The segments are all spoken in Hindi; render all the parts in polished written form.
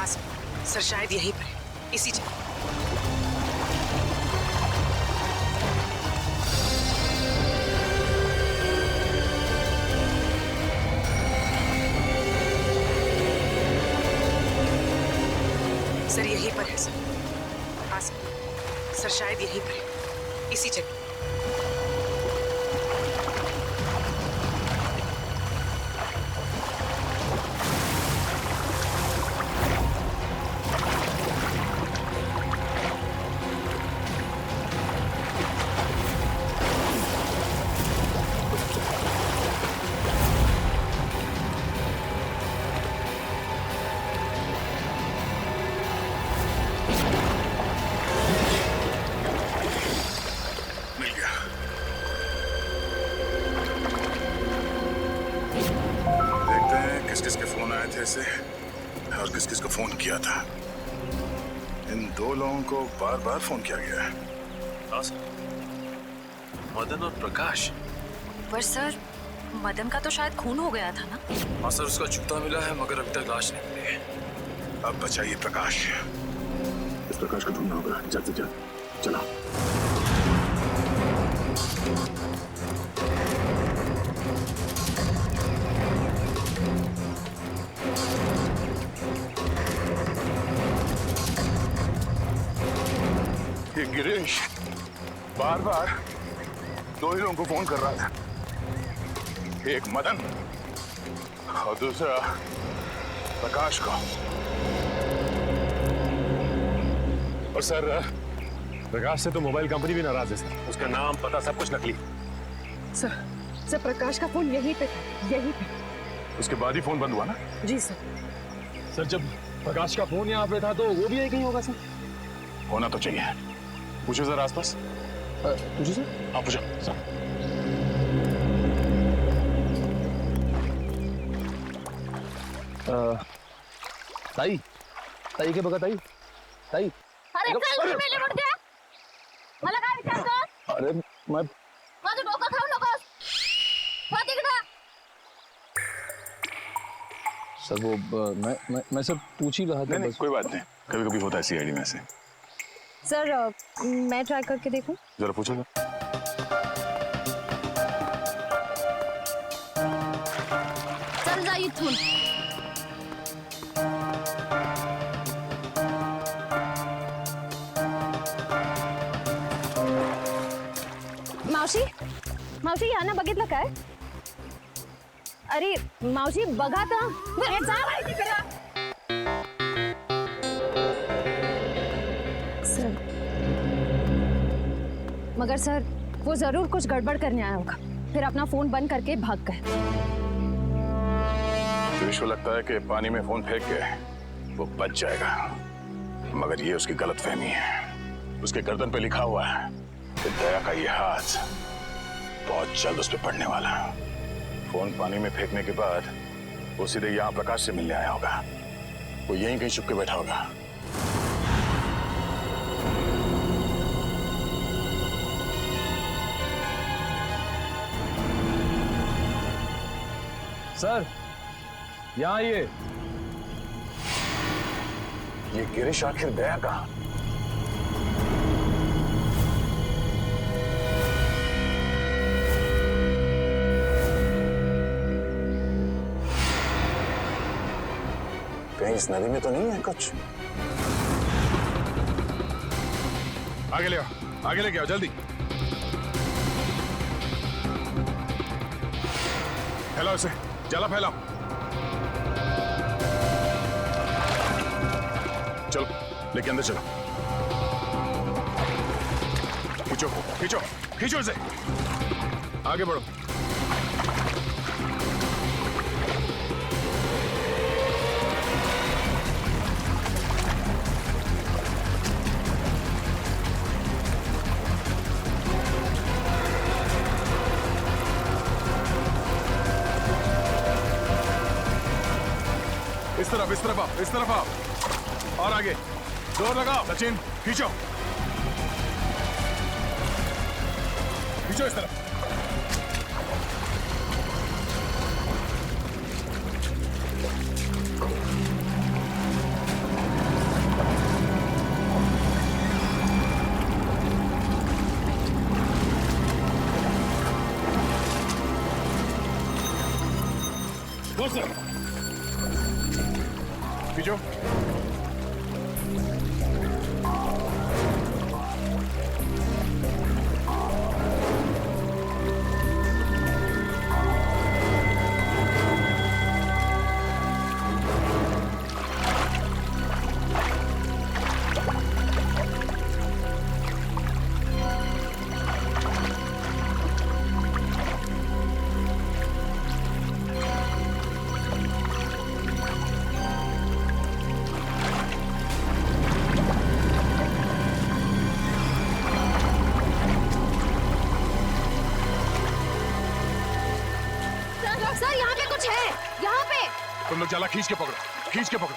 हाँ सर शायद यहीं पर है, इसी जगह। सर यहीं पर है सर। हाँ सर शायद यहीं पर है, इसी जगह। किस-किस के फोन आए थे इसे और किस-किस को फोन किया था। इन दो लोगों को बार-बार फोन किया गया है। हाँ सर, मदन और प्रकाश। पर सर मदन का तो शायद खून हो गया था ना। हाँ सर, उसका जूता मिला है मगर अभी तक लाश नहीं मिली है। अब बचाइए प्रकाश। इस प्रकाश को ढूंढना होगा जल्द से जल्द। चलो। ये गिरीश बार-बार दो ही लोगों को फोन कर रहा था, एक मदन और दूसरा प्रकाश को। और सर प्रकाश से तो मोबाइल कंपनी भी नाराज है सर। उसका नाम पता सब कुछ नकली। सर प्रकाश का फोन यहीं पे था, यहीं पे। उसके बाद ही फोन बंद हुआ ना? जी सर। सर जब प्रकाश का फोन यहाँ पे था तो वो भी यही कहीं होगा सर। होना तो चाहिए। पूछो जरा आसपास। पूछो सर। हाँ पूछो सर। ताई ताई के बघा ताई ताई। अरे चल मेले मुड़ गया. मला काय विचारतो? अरे मैं माझं डोकं खाऊ नकोस. हो तिकडं. सर वो मैं सब पूछ ही रहा था। नहीं कोई बात नहीं, कभी कभी होता है सीआईडी में से। सर मैं ट्राई करके देखूं? जरा पूछो ना। चल जा इथून. मावशी यानं बघितलं काय? अरे मावशी बघा तर. जा माहिती करा. सर मगर सर वो जरूर कुछ गड़बड़ करने आया होगा, फिर अपना फोन बंद करके भाग गए। गिरीश को लगता है कि पानी में फोन फेंक के वो बच जाएगा, मगर ये उसकी गलतफहमी है। उसके गर्दन पे लिखा हुआ है कि दया का ये हाथ बहुत जल्द उस पर पड़ने वाला। फोन पानी में फेंकने के बाद वो सीधे यहाँ प्रकाश से मिलने आया होगा। वो यहीं कहीं छुप के बैठा होगा। सर यहाँ ये गिरीश आखिर गया कहाँ? कहीं इस नदी में तो नहीं है कुछ? आगे ले आओ, आगे लेके आओ जल्दी। फैलाओ इसे, जाला फैलाओ। चलो लेके अंदर चलो। खींचो खींचो खींचो इसे, आगे बढ़ो। इस तरफ आओ और आगे जोर लगाओ। सचिन खींचो खींचो इस तरफ। खींचो। सर यहाँ पे कुछ है, यहाँ पे। तुम लोग जाला खींच के पकड़ो, खींच के पकड़ो।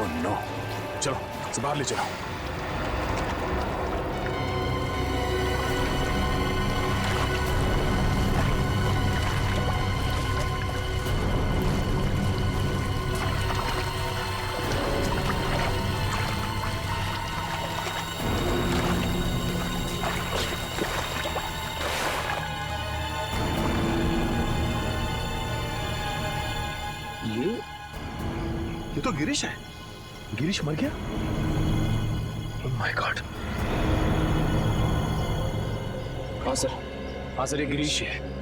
ओह नो, चलो इसे बाहर ले चलो। ये तो गिरीश है। गिरीश मर गया? Oh my God. हाँ सर ये गिरीश है।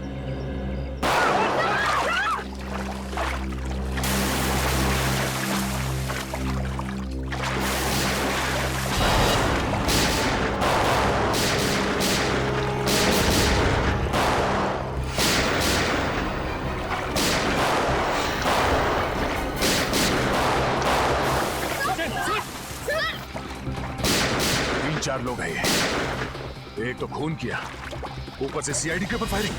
चार लोग हैं ये। एक तो खून किया, ऊपर से सीआईडी के ऊपर फायरिंग।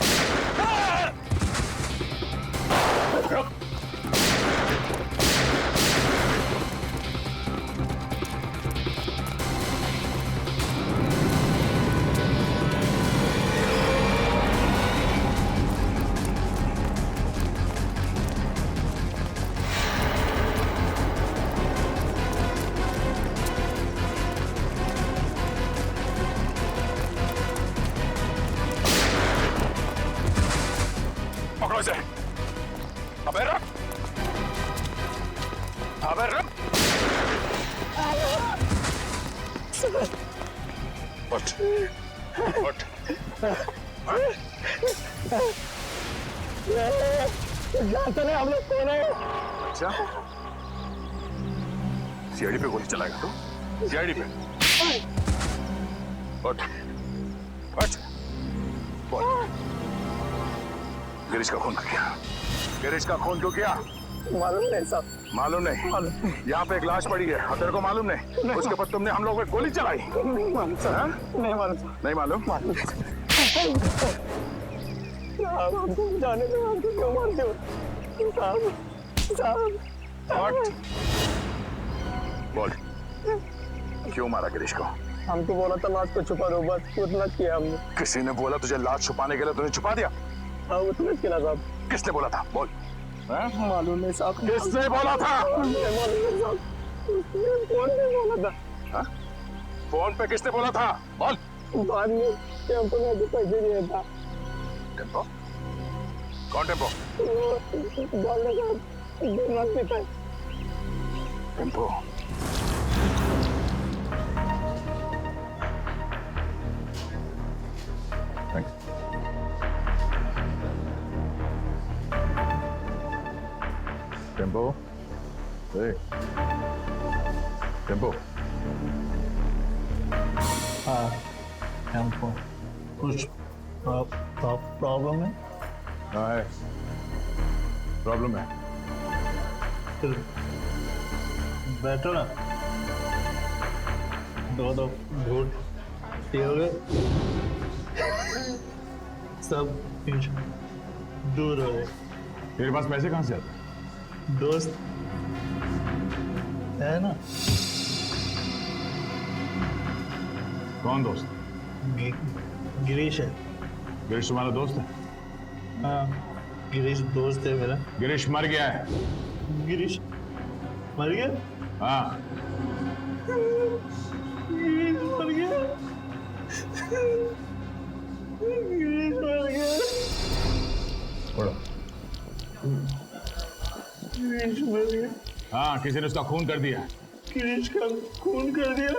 पकड़ो इसे। अबे रुक, अबे रुक। उठ, उठ, जानते नहीं हम लोग कौन है। अच्छा, सीआईडी पे गोली चलाएगा तू? सीआईडी पे? उठ, उठ, बोल। गिरीश का खून क्यों किया? गिरीश का खून क्यों किया? मालूम नहीं साहब। मालूम नहीं? यहाँ पे एक लाश पड़ी है और तेरे को मालूम नहीं? उसके ऊपर तुमने हम लोगों पे गोली चलाई? नहीं मालूम सर, नहीं मालूम सर। नहीं मालूम? मालूम साहब, हमको जाने दो, हमको क्यों मारते हो साहब? What? बोल, क्यों मारा गिरीश को? हमको बोला था लाश को छुपा दो, बस उतना किया हमने। किसी ने बोला तुझे लाश छुपाने के लिए, तूने छुपा दिया? हाँ उतना किया साहब। किसने बोला था? बोल। मालूम नहीं साहब। किसने बोला था? मालूम नहीं साहब। कौन ने बोला था? हाँ? फोन पे किसने बोला था? बोल। बाद में टेम्पो ने भी पैसे दिया था। टेम्पो? कौन टेम्पो? बोल रहे साहब, 2 लाख में था। टेम्पो? टेम्पो? टेम्पो? हाँ, टेम्पो। कुछ प्रॉब्लम है? हाँ है, प्रॉब्लम है। फिर बैठो ना। 2 घूट पियोगे, सब दूर हो गए। तेरे पास पैसे कहाँ से आते? दोस्त है ना। कौन दोस्त? गिरीश है। गिरीश तुम्हारा दोस्त है? हाँ, गिरीश दोस्त है मेरा। गिरीश मर गया है। गिरीश मर गया? हाँ। गिरीश मर गया। गिरीश मर गया। छोड़ो। गिरीश मर गया। हाँ, किसी ने उसका खून कर दिया। गिरीश का खून कर दिया।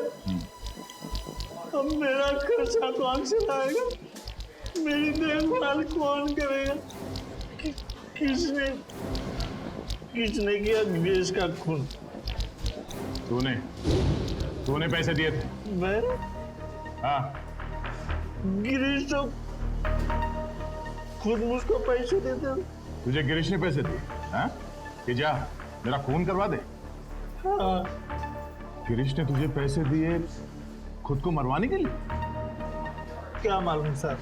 अब मेरा खर्चा कौन चलाएगा? मेरी देखभाल कौन करेगा? किसने किया गिरीश का खून? तूने पैसे दिए थे। मैं? हाँ। गिरीश तो खुद मुझको पैसे देते। तुझे गिरीश ने पैसे दिए? हाँ? कि जा मेरा खून करवा दे। हाँ। गिरीश ने तुझे पैसे दिए खुद को मरवाने के लिए? क्या मालूम सर।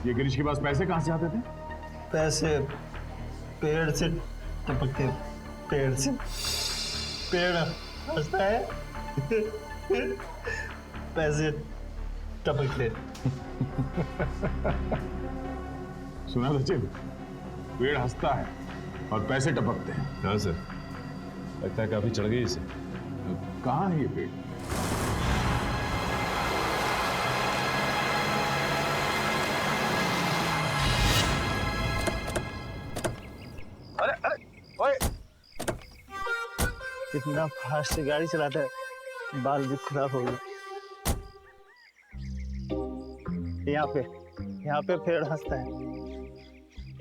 ये गिरीश के पास पैसे कहाँ से आते थे? पैसे पेड़ से टपकते। पेड़ से पेड़ हंसता है पैसे टपकते। सुना सचिन, पेड़ हंसता है और पैसे टपकते हैं। हाँ सर, लगता है काफी चढ़ गई इसे। कहाँ है ये पेड़? अरे अरे ओए, इतना फास्ट गाड़ी चलाता है, बाल भी खराब हो गए। यहाँ पे पेड़ हंसता है।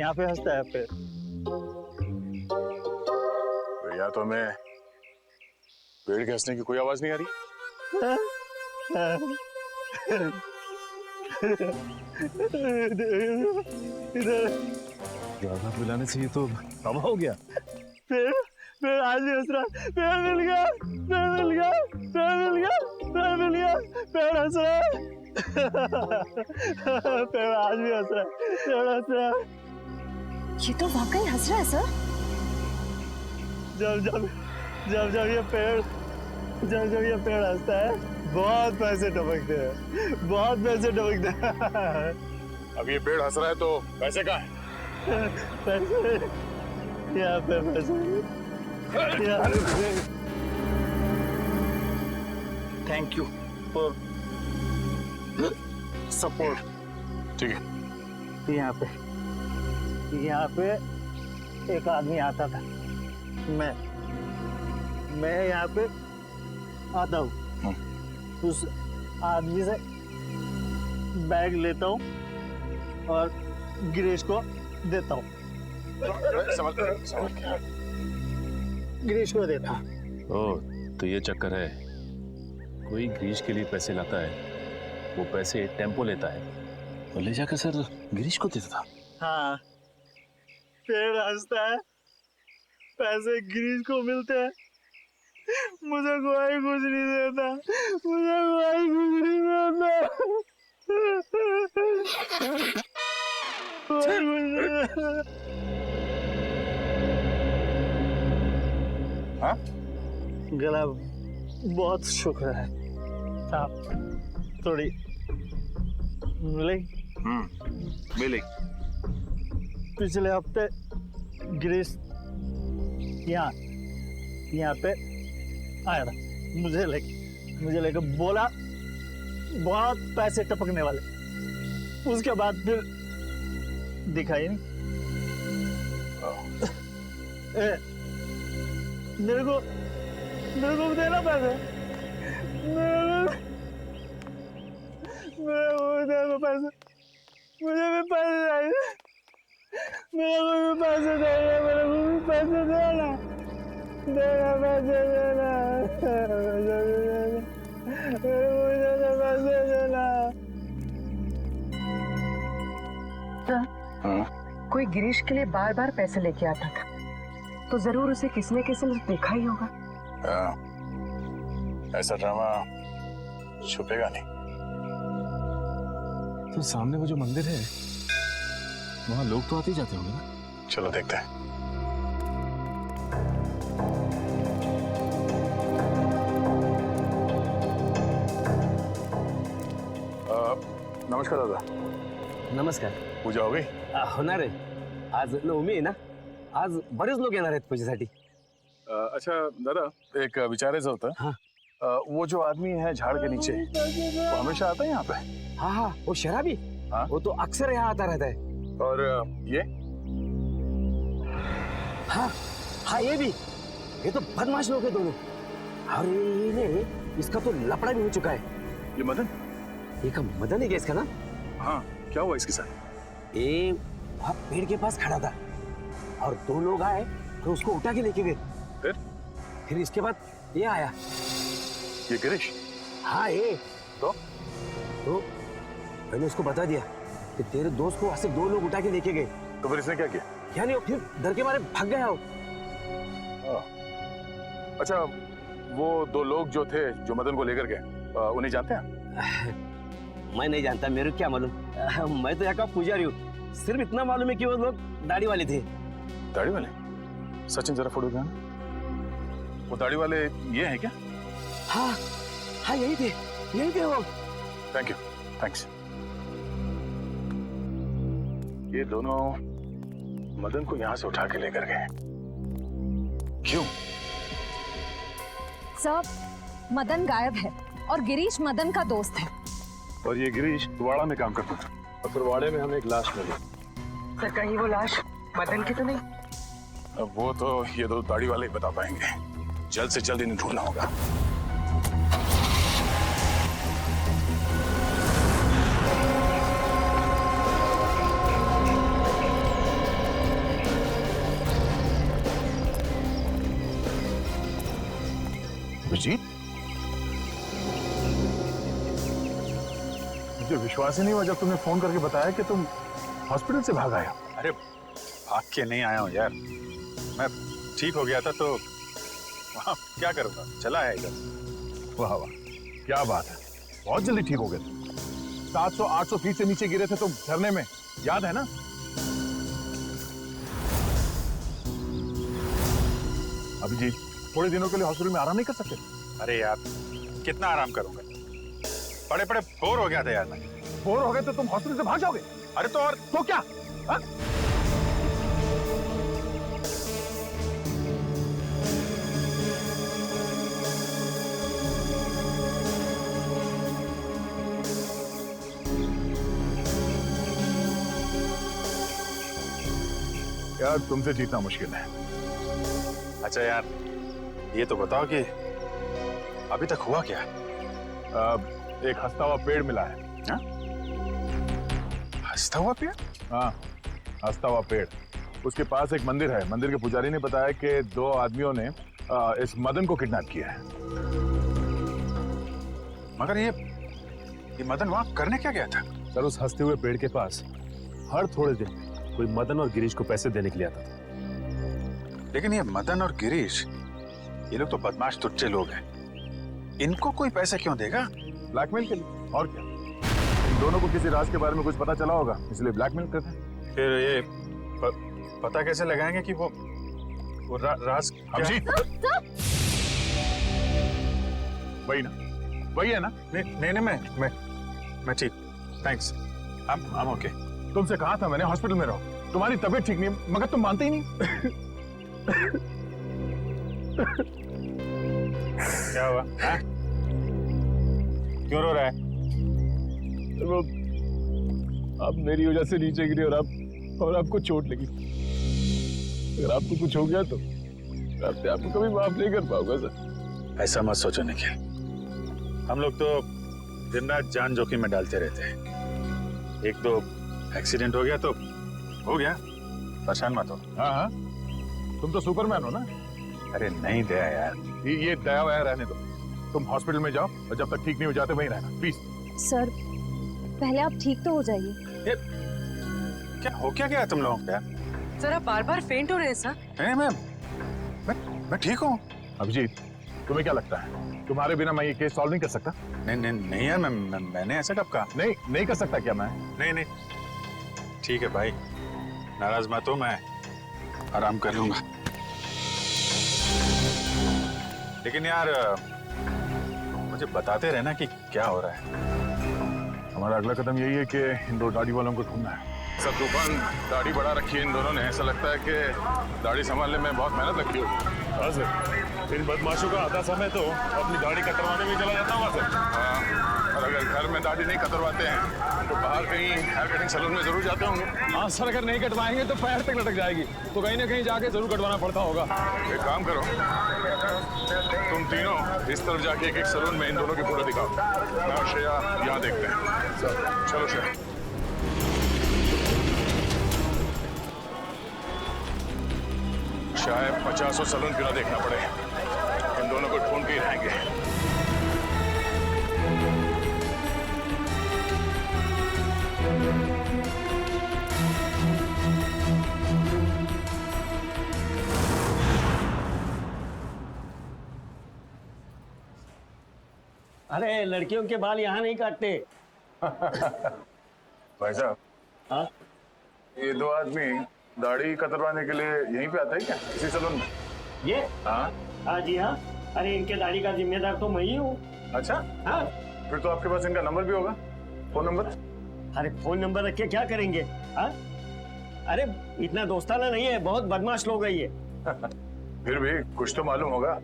यहाँ पे हंसता है पेड़। तो या तो मैं पेड़ के हंसने की कोई आवाज नहीं आ रही। ज्यादा पिलाने से ये तो तबाह हो गया। पेड़ आज भी हंस रहा। पेड़ मिल गया। पेड़ हंस रहा है। पेड़ आज भी हंस रहा है। पेड़ हंस रहा है। ये तो वाकई हंस रहा है सर। जब ये पेड़ हंसता है, बहुत पैसे टपकते हैं। अब ये पेड़ हंस रहा है तो पैसे कहाँ है? पैसे यहाँ पे पैसे। Thank you for support. ठीक है। यहाँ पे एक आदमी आता था। मैं यहाँ पे आता हूँ। उस आदमी से बैग लेता हूँ और गिरीश को देता हूँ। गिरीश को देता हूँ। ओह, तो ये चक्कर है। कोई गिरीश के लिए पैसे लाता है, वो पैसे टेम्पो लेता है और ले जाकर सर गिरीश को देता था। हाँ, पेड़ हंसता है, पैसे गिरीश को मिलते हैं। मुझे कोई कुछ नहीं देता। हाँ? गला बहुत शुक्र है। आप थोड़ी मिलेगी। पिछले हफ्ते गिरीश यहाँ पे आया था। मुझे लेकर बोला बहुत पैसे टपकने वाले। उसके बाद फिर दिखाई नहीं। मेरे को देना पैसे। मेरे को देना पैसे। मुझे भी पैसे चाहिए। मेरे को भी पैसे चाहिए। मेरे को भी पैसे देना। पैसे देना। कोई गिरीश के लिए बार बार पैसे लेके आता था, तो जरूर उसे किसी न किसी ने देखा ही होगा। ऐसा ड्रामा छुपेगा नहीं। तो सामने वो जो मंदिर है, वहाँ लोग तो आते ही जाते होंगे ना? चलो देखते हैं। नमस्कार दादा। नमस्कार। पूजा हो गई? होणार आहे। आज नवमी आहे ना, आज बरेच लोक येणार आहेत पूजेसाठी। अच्छा दादा, एक विचारायचं होतं। हाँ। वो जो आदमी है झाड़ के नीचे, वो हमेशा आता है यहाँ पे? हाँ हाँ, वो शराबी। हाँ? वो तो अक्सर यहाँ आता रहता है। और ये हाँ हाँ, ये तो बदमाश लोग हैं दोनों। अरे इसका तो लफड़ा भी हो चुका है। ये मदन? ये का मदन है क्या इसका नाम? हाँ, क्या हुआ इसके साथ? ये वहाँ पेड़ के पास खड़ा था और दो लोग आए तो उसको उठा के लेके गए। फिर इसके बाद ये आया। ये गिरीश? हाँ ये तो मैंने उसको बता दिया कि तेरे दोस्त को वहां से दो लोग उठा के लेके गए। तो फिर इसने क्या किया? क्या नहीं, फिर डर के मारे भाग गया हो। अच्छा, वो दो लोग जो थे जो मदन को लेकर गए, उन्हें जानते हैं? मैं नहीं जानता, मेरे को क्या मालूम। मैं तो यहाँ का पुजारी हूँ। सिर्फ इतना मालूम है कि वो लोग दाढ़ी वाले थे। दाढ़ी वाले? सचिन जरा फोटो देना। वो दाढ़ी वाले ये हैं क्या? हाँ हाँ, यही थे वो। Thank you, thanks. ये दोनों मदन को यहाँ से उठा के लेकर गए, क्यों? सर, मदन गायब है और गिरीश मदन का दोस्त है। और ये गिरीश वाड़ा में काम करता था और फिर वाड़े में हमें एक लाश मिली। सर कहीं वो लाश मदन की तो नहीं? अब वो तो ये दो दाढ़ी वाले ही बता पाएंगे। जल्द से जल्द इन्हें ढूंढना होगा। अभिजीत, मुझे विश्वास ही नहीं हुआ जब तुमने फोन करके बताया कि तुम हॉस्पिटल से भाग आए। अरे भाग के नहीं आया हूँ यार, मैं ठीक हो गया था तो वहाँ क्या करूँगा, चला आया इधर। वाह वाह, क्या बात है, बहुत जल्दी ठीक हो गए तुम। 700-800 फीट से नीचे गिरे थे तुम झरने में, याद है ना? अभिजीत, थोड़े दिनों के लिए हॉस्पिटल में आराम नहीं कर सकते? अरे यार कितना आराम करूंगा, बड़े बड़े बोर हो गया था यार मैं। बोर हो गए तो तुम हॉस्पिटल से भाग जाओगे? अरे तो और तो क्या? हा? यार तुमसे जीतना मुश्किल है। अच्छा यार ये तो बताओ कि अभी तक हुआ क्या? एक हंसता हुआ पेड़ मिला है। हाँ? हंसता हुआ पेड़? हाँ, हंसता हुआ पेड़। उसके पास एक मंदिर है। मंदिर के पुजारी ने बताया कि दो आदमियों ने इस मदन को किडनैप किया है। मगर ये मदन वहां करने क्या गया था? सर, उस हंसते हुए पेड़ के पास हर थोड़े दिन में कोई मदन और गिरीश को पैसे देने के लिए आता था। लेकिन ये मदन और गिरीश, ये लोग तो बदमाश टुच्चे लोग हैं, इनको कोई पैसे क्यों देगा? ब्लैकमेल के लिए, और क्या? इन दोनों को किसी राज के बारे में कुछ पता चला होगा, इसलिए ब्लैकमेल करते हैं। फिर ये पता कैसे लगाएंगे कि वो राज अभिजीत, वही ना, वही है ना? नहीं मैं ठीक, थैंक्स, I'm okay। तुमसे कहा था मैंने हॉस्पिटल में रहो, तुम्हारी तबीयत ठीक नहीं, मगर तुम मानते ही नहीं। क्या हुआ? क्यों रो रहा है? वो आप मेरी वजह से नीचे गिरे और आपको चोट लगी। अगर आपको कुछ हो गया तो मैं आपको कभी माफ नहीं कर पाऊंगा सर। ऐसा मत सोचो निखिल, हम लोग तो दिन रात जान जोखिम में डालते रहते हैं। एक दो एक्सीडेंट हो गया तो हो गया, परेशान मत हो। हाँ, तुम तो सुपरमैन हो ना? अरे नहीं दया यार, ये दया वया रहने दो। तुम हॉस्पिटल में जाओ और जब तक ठीक नहीं हो जाते वहीं रहना, प्लीज। सर, पहले आप ठीक तो हो जाइए। क्या हो क्या गया तुम लोगों को यार? जरा बार बार फेंट हो रहे हैं सर। नहीं मैं ठीक हूँ। अभिजीत, तुम्हें क्या लगता है तुम्हारे बिना मैं ये केस सॉल्व नहीं कर सकता? नहीं यार, मैंने ऐसा कब कहा? नहीं कर सकता क्या मैं? नहीं ठीक है भाई, नाराज मत हो, मैं आराम कर लूंगा। लेकिन यार मुझे बताते रहना कि क्या हो रहा है। हमारा अगला कदम यही है कि इन दो दाढ़ी वालों को ढूंढना है। सब तूफान दाढ़ी बढ़ा रखी है इन दोनों ने, ऐसा लगता है कि दाढ़ी संभालने में बहुत मेहनत लगती होगी। हाँ सर, इन बदमाशों का आधा समय तो अपनी दाढ़ी कटवाने में चला जाता होगा सर। हाँ, और अगर घर में दाढ़ी नहीं कतरवाते हैं तो बाहर कहीं हेयर कटिंग सैलून में जरूर जाते होंगे। हाँ सर, अगर नहीं कटवाएंगे तो पैर तक लटक जाएगी, तो कहीं ना कहीं जाके जरूर कटवाना पड़ता होगा। एक काम करो, तुम तीनों इस तरफ जाके एक सैलून में इन दोनों की फोटो दिखाओ। मैं और श्रेया यहाँ देखते हैं। चलो श्रेया। शायद 50 सैलून क्यों ना देखना पड़े, इन दोनों को ढूंढ के ही रहेंगे। अरे लड़कियों के बाल यहाँ नहीं काटते। भाई साहब, हाँ ये दो आदमी दाढ़ी कतरवाने के लिए यहीं पे आते हैं क्या, इसी सैलून में? ये हाँ। हाँ जी हाँ। अरे इनके दाढ़ी का जिम्मेदार तो मैं ही हूँ। अच्छा, हाँ। फिर तो आपके पास इनका नंबर भी होगा, फोन नंबर? अरे फोन नंबर रख के क्या करेंगे? हाँ? अरे इतना दोस्ताना नहीं है, बहुत बदमाश लोग है ये। फिर भी कुछ तो मालूम होगा,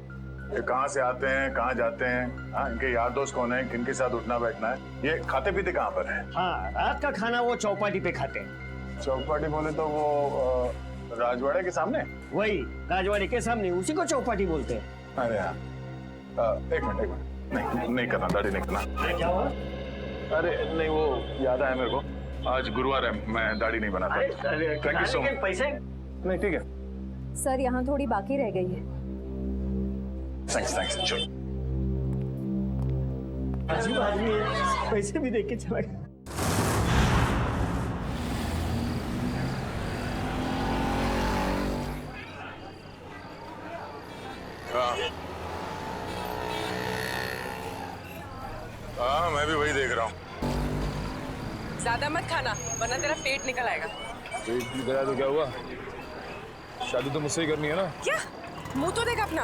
ये कहाँ से आते हैं, कहाँ जाते हैं, हाँ, इनके यार दोस्त कौन है, किनके साथ उठना बैठना है, ये खाते पीते कहाँ पर है? हाँ, रात का खाना वो चौपाटी पे खाते हैं। चौपाटी बोले तो वो राजवाड़े के सामने? वही राजवाड़ी के सामने, उसी को चौपाटी बोलते हैं। अरे हाँ, एक मिनट नहीं करना, दाढ़ी नहीं करना। अरे क्या हुआ? अरे नहीं, वो याद आया मेरे को, आज गुरुवार है, मैं दाढ़ी नहीं बनाता। Thank you so much. पैसे नहीं ठीक है, सर यहाँ थोड़ी बाकी रह गई है। थैंक्स चलो। अजीब आदमी है, पैसे भी देख के चला गया। हाँ मैं भी वही देख रहा हूँ। ज्यादा मत खाना वरना तेरा पेट निकल आएगा। पेट निकला तो क्या हुआ, शादी तो मुझसे ही करनी है ना। क्या मुंह तो देख अपना,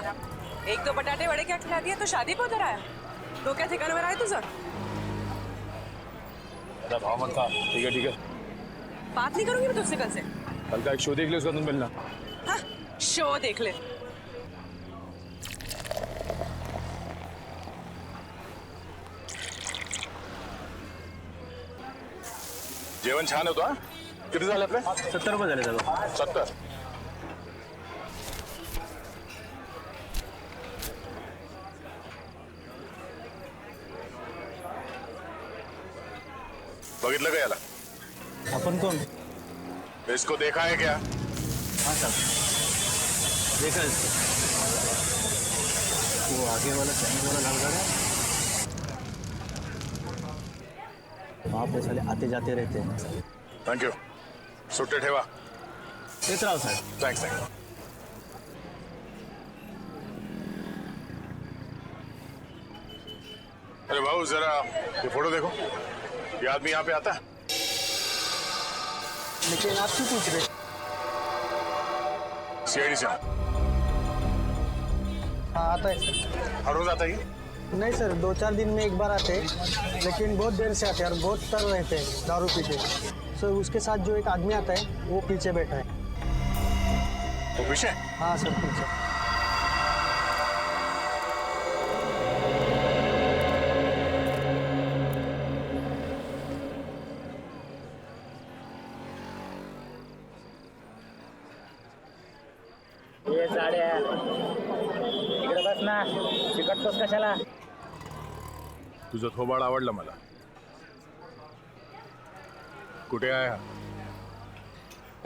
एक दो बटाटे वड़े क्या खिला दिया तो शादी पे उधर आया। तो क्या ठिकाने में आया तुझे? भाव मत खा। ठीक है, बात नहीं करूंगी मैं तुझसे कल से। कल का एक शो देख ले, उसका तुम मिलना। हाँ, शो देख ले। जेवण छान होतो हा? किती झाले आपले? 70 रुपये झाले दादा। 70? बघितलं का याला? अपन कौन? इसको देखा है क्या? हाँ साहब, देखा इसको। वो आगे वाला चैनल वाला लाल गाड़ा है, वहाँ पे साले आते जाते रहते हैं। थैंक यू, सुट्टे ठेवा। देख रहा हूँ सर। थैंक्स। अरे बाबू जरा ये फोटो देखो, ये आदमी यहाँ पे आता है? लेकिन आप क्यों पूछ रहे? सीआईडी से हूँ। हाँ आता है सर। हर रोज आता है? नहीं सर, 2-4 दिन में एक बार आते हैं, लेकिन बहुत देर से आते हैं और बहुत तर रहते हैं दारू पीते। सर उसके साथ जो एक आदमी आता है वो पीछे बैठा है। वो पीछे? हाँ सर पीछे। ये साड्या इकडे बस ना, चिकटतोस कशाला? तुझं थोबाड आवडलं मला. कुठे आहे हा?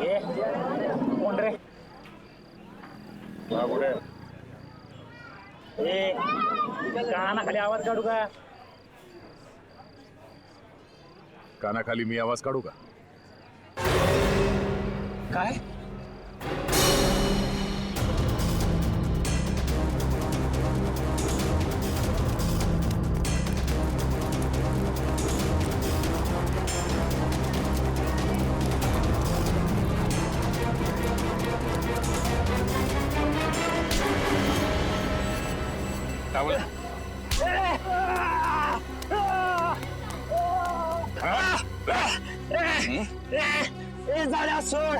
ये कोण रे? हा कुठे? ए कानाखाली आवाज काढू का? कानाखाली मी आवाज काढू का? काय? झाड्या सोड.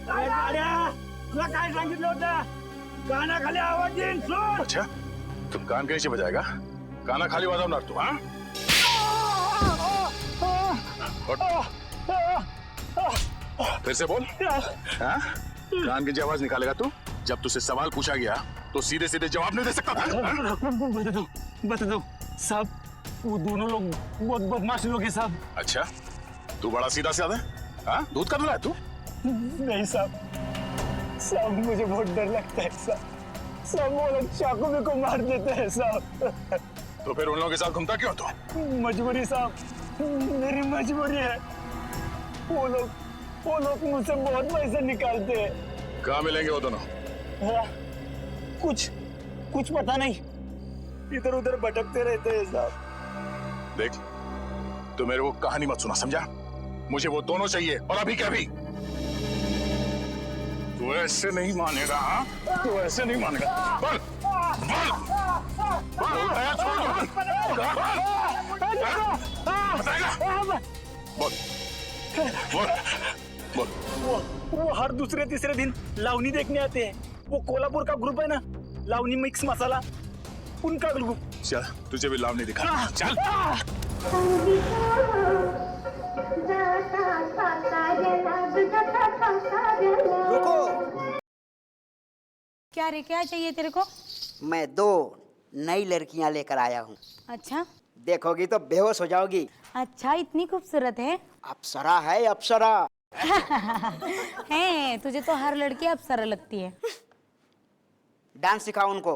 झाड्या तुला काय सांगितलं होतं? कानाखाली आवाज येईल सोड. अच्छा, तू कान कैसे बजाएगा? काना खाली वाजवणार तू? हाँ उठ। फिर से बोल। हाँ? कान की आवाज निकालेगा तू? जब तुझसे सवाल पूछा गया तो सीधे सीधे जवाब नहीं दे सकता था? बता दो साहब, वो दोनों लोग बहुत बदमाश लोग हैं साहब। अच्छा, तू बड़ा सीधा साधा है? हाँ? दूध का दूल्हा है तू? नहीं साहब, साहब मुझे बहुत डर लगता है साहब। साहब वो लोग चाकू में को मार देते हैं साहब। तो फिर उन लोगों के साथ घूमता क्यों तू? मजबूरी साहब, मेरी मजबूरी है। वो लोग मुझसे बहुत पैसे निकालते हैं। कहाँ मिलेंगे वो दोनों? हाँ, कुछ पता नहीं, इधर उधर भटकते रहते हैं साहब। देख, तू मेरे को कहानी मत सुना, समझा? मुझे वो दोनों चाहिए, और अभी क्या भी। तू ऐसे नहीं मानेगा, हाँ? तू ऐसे नहीं मानेगा। बोल, बोल, बोल, बताएगा? बोल, बोल, बोल। वो हर दूसरे तीसरे दिन लावनी देखने आते हैं। वो कोल्हापुर का ग्रुप है ना, लावनी मिक्स मसाला, उनका ग्रुप। चल, तुझे भी लावनी दिखा। चल। रुको। क्या रे, क्या चाहिए तेरे को? मैं 2 नई लड़कियां लेकर आया हूँ। अच्छा देखोगी तो बेहोश हो जाओगी। अच्छा, इतनी खूबसूरत है? अप्सरा है, अप्सरा। है, तुझे तो हर लड़की अप्सरा लगती है। डांस सिखाओ उनको।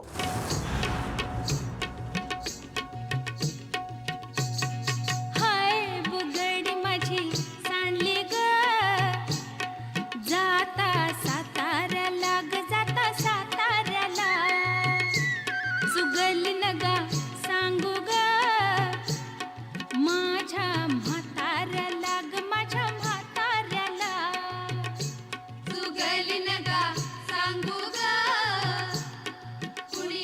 हाय बुगडी माझी सांडली ग, जाता साताऱ्याला ग, जाता साताऱ्याला, सुगली नगा सांगू ग, माझ्या म्हाताऱ्याला ग, माझ्या म्हाताऱ्याला, सुगली नगा सांगू ग, कुणी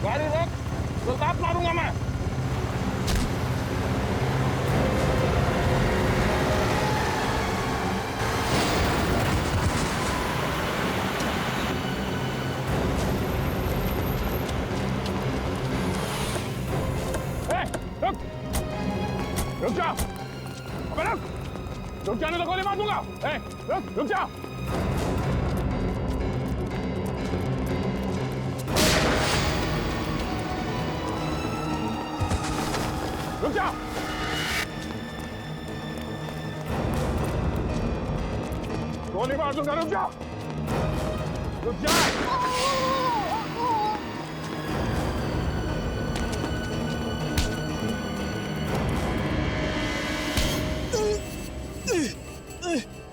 गाड़ी रोक, गुलताब मारूंगा मैं। रुक जा, अबे रुक जाने तो गोली मार दूंगा। रुक जा। रुक जा। गोली मार दूंगा, रुक जा। रुक जा।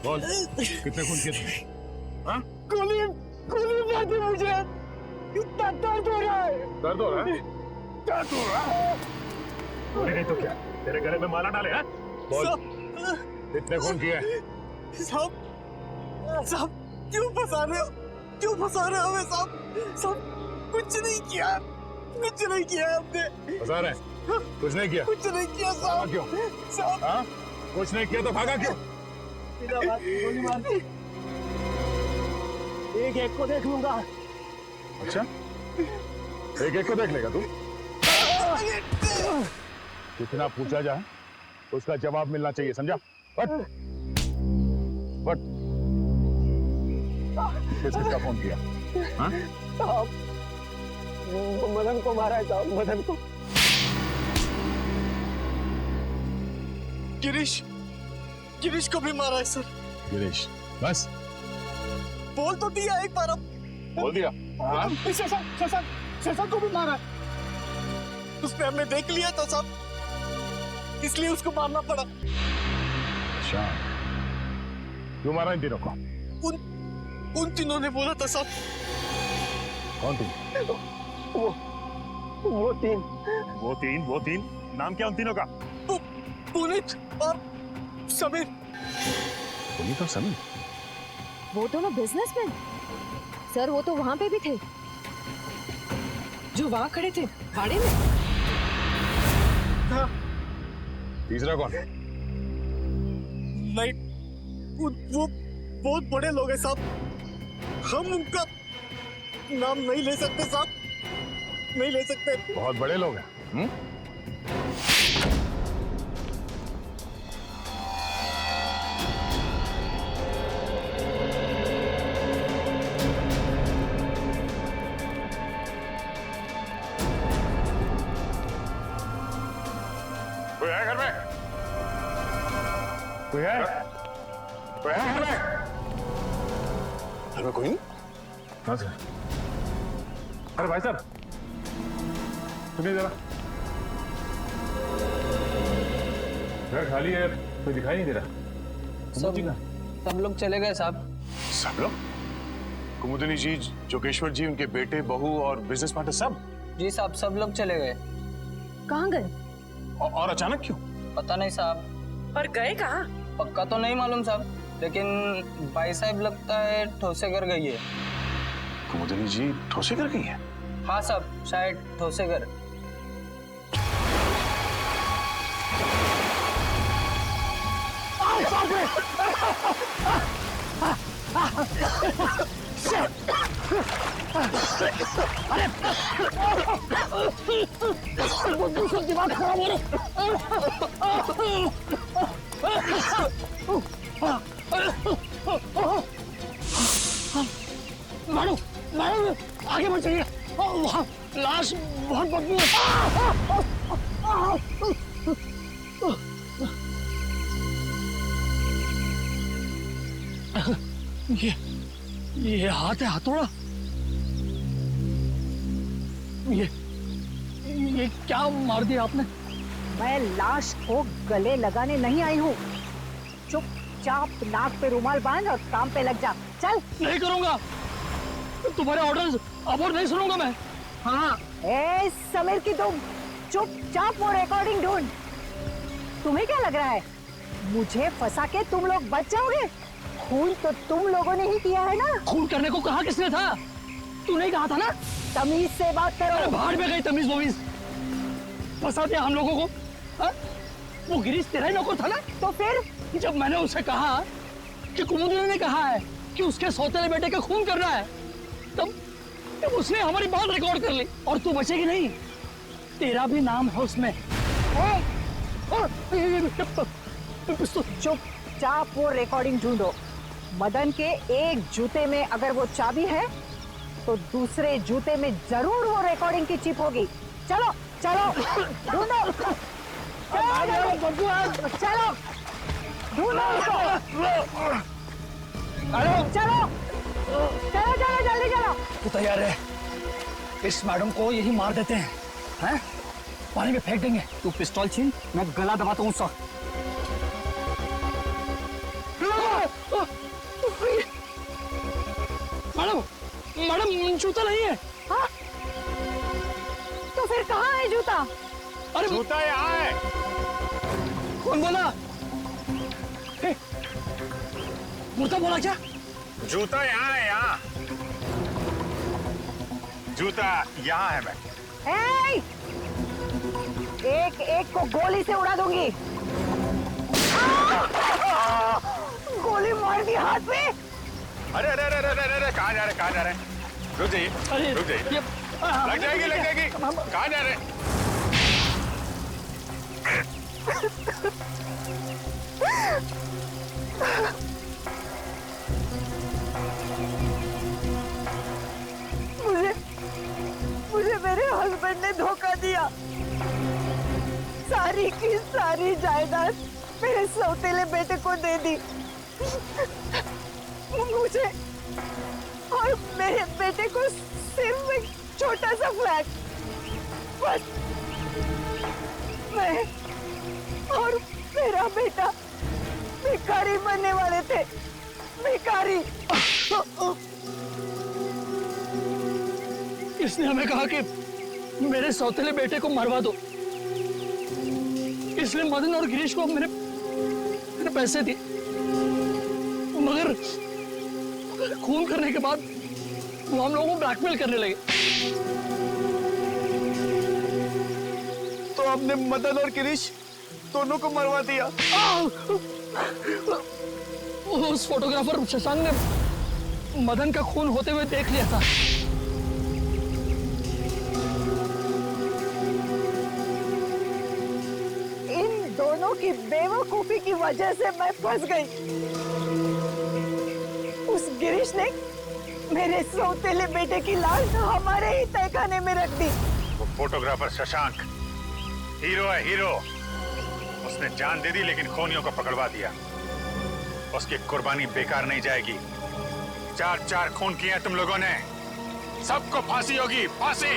बोल, कितने खून किए थे? हाँ? गोली मार दी मुझे। इतना दर्द हो रहा है। दर्द हो रहा है? दर्द हो रहा है? गोली नहीं तो क्या? तेरे गले में माला डाले हैं? बोल, कितने खून किए? साहब क्यों फंसा रहे हो? क्यों फंसा रहे हो हमें साहब? कुछ नहीं किया हमने। फंसा रहे? कुछ नहीं किया? कुछ नहीं किया साहब। क्यों? साहब हाँ? कुछ नहीं किया तो भागा क्यों? बिना बात गोली मार दी। एक को देख लूंगा। अच्छा, एक को देख लेगा तू? कितना पूछा जाए उसका जवाब मिलना चाहिए, समझा? बट किसका फोन किया? हाँ? मदन को मारा है साहब, मदन को। गिरीश को भी मारा है सर। गिरीश, बस बोल तो दिया एक बार। अब बोल दिया। हाँ? शशांक को भी मारा है। उसने हमने देख लिया था साहब, इसलिए उसको मारना पड़ा। अच्छा, क्यों मारा इन तीनों को? उन तीनों ने बोला था साहब। कौन तीन? वो तीन। नाम क्या उन तीनों का? पुनीत और समीर। पुनीत और समीर? वो दोनों बिजनेसमैन सर, वो तो वहां पे भी थे जो वहां खड़े थे भाड़े में। हाँ। तीसरा कौन? नहीं, वो बहुत बड़े लोग हैं साहब, हम उनका नाम नहीं ले सकते साहब, नहीं ले सकते। बहुत बड़े लोग हैं। कोई है घर में? कोई है घर में? घर में कोई नहीं? कहाँ से? अरे भाई साहब, सुनिए जरा, घर खाली है, कोई दिखाई नहीं दे रहा। सब लोग चले गए साहब। सब लोग? कुमुदिनी जी, जोगेश्वर जी, उनके बेटे, बहू और बिजनेस पार्टनर सब? जी साहब, सब लोग चले गए। कहाँ गए? और अचानक क्यों? पता नहीं साहब। और गए कहाँ? पक्का तो नहीं मालूम साहब, लेकिन भाई साहब लगता है ठोसेगर गई है। कुमुदिनी जी ठोसेगर गई है? हाँ साहब, शायद ठोसेगर। दिमाग खराब हो रहा। मारो आगे बढ़ जाइए, वहाँ लाश बहुत बदबू है। ये हाथ है, हथौड़ा। ये क्या मार दिया आपने? मैं लाश को गले लगाने नहीं आई हूँ। चुपचाप नाक पे रुमाल बांध और काम पे लग जा। चल। नहीं करूंगा, तुम्हारे ऑर्डर्स अब और नहीं सुनूंगा मैं। हाँ। ए समीर की तुम चुपचाप वो रिकॉर्डिंग ढूंढ। तुम्हें क्या लग रहा है मुझे फंसा के तुम लोग बच जाओगे? खून तो तुम लोगों ने ही किया है ना। खून करने को कहा किसने था? तूने कहा था ना तमीज से बात करो। बाहर में गई तमीज वमीज फंसाते हम लोगों को। हा? वो गिरीश तेरा ही नौकर था ना? तो फिर जब मैंने उसे कहा कि कुमुदनी ने कहा है कि उसके सौतेले बेटे का खून करना है, तब उसने हमारी बात रिकॉर्ड कर ली और तू बचेगी नहीं, तेरा भी नाम है उसमें। चुपचाप वो रिकॉर्डिंग ढूंढो। मदन के एक जूते में अगर वो चाबी है तो दूसरे जूते में जरूर वो रिकॉर्डिंग की चिप होगी। चलो चलो ढूंढो, चलो चलो ढूंढो उसको। चलो चलो चलो जल्दी चलो। तू तैयार है? इस मैडम को यही मार देते हैं, हैं? पानी में फेंक देंगे। तू पिस्तौल छीन, मैं गला दबाता हूँ उसका। मैडम मैडम जूता नहीं है। हाँ? तो फिर कहाँ है जूता? अरे जूता यहाँ है। कौन बोला? मुर्दा बोला क्या? जूता यहाँ है, यहाँ जूता यहाँ है। मैं एक एक को गोली से उड़ा दूंगी। गोली मार दी हाथ में। अरे अरे अरे अरे अरे कहाँ जा रहे, कहाँ जा रहे? रुक जाइए, रुक जाइए। लग जाएगी, लग जाएगी। कहाँ जा रहे? मुझे मेरे हस्बैंड ने धोखा दिया। सारी की सारी जायदाद मेरे सौतेले बेटे को दे दी। मुझे और मेरे बेटे को सिर्फ एक छोटा सा फ्लैट। बस मैं और मेरा बेटा भिखारी बनने वाले थे। भिखारी। इसने हमें कहा कि मेरे सौतेले बेटे को मरवा दो, इसलिए मदन और गिरीश को मैंने पैसे दिए, मगर खून करने के बाद वो हम लोगों को ब्लैकमेल करने लगे। तो आपने मदन और गिरीश दोनों को मरवा दिया? उस फोटोग्राफर शशांक ने मदन का खून होते हुए देख लिया था। इन दोनों की बेवकूफी की वजह से मैं फंस गई। उस गिरीश ने मेरे सौतेले बेटे की लाश हमारे ही तहखाने में रख दी। वो फोटोग्राफर शशांक हीरो है, हीरो। उसने जान दे दी लेकिन खूनियों को पकड़वा दिया। उसकी कुर्बानी बेकार नहीं जाएगी। 4-4 खून किए तुम लोगों ने, सबको फांसी होगी, फांसी।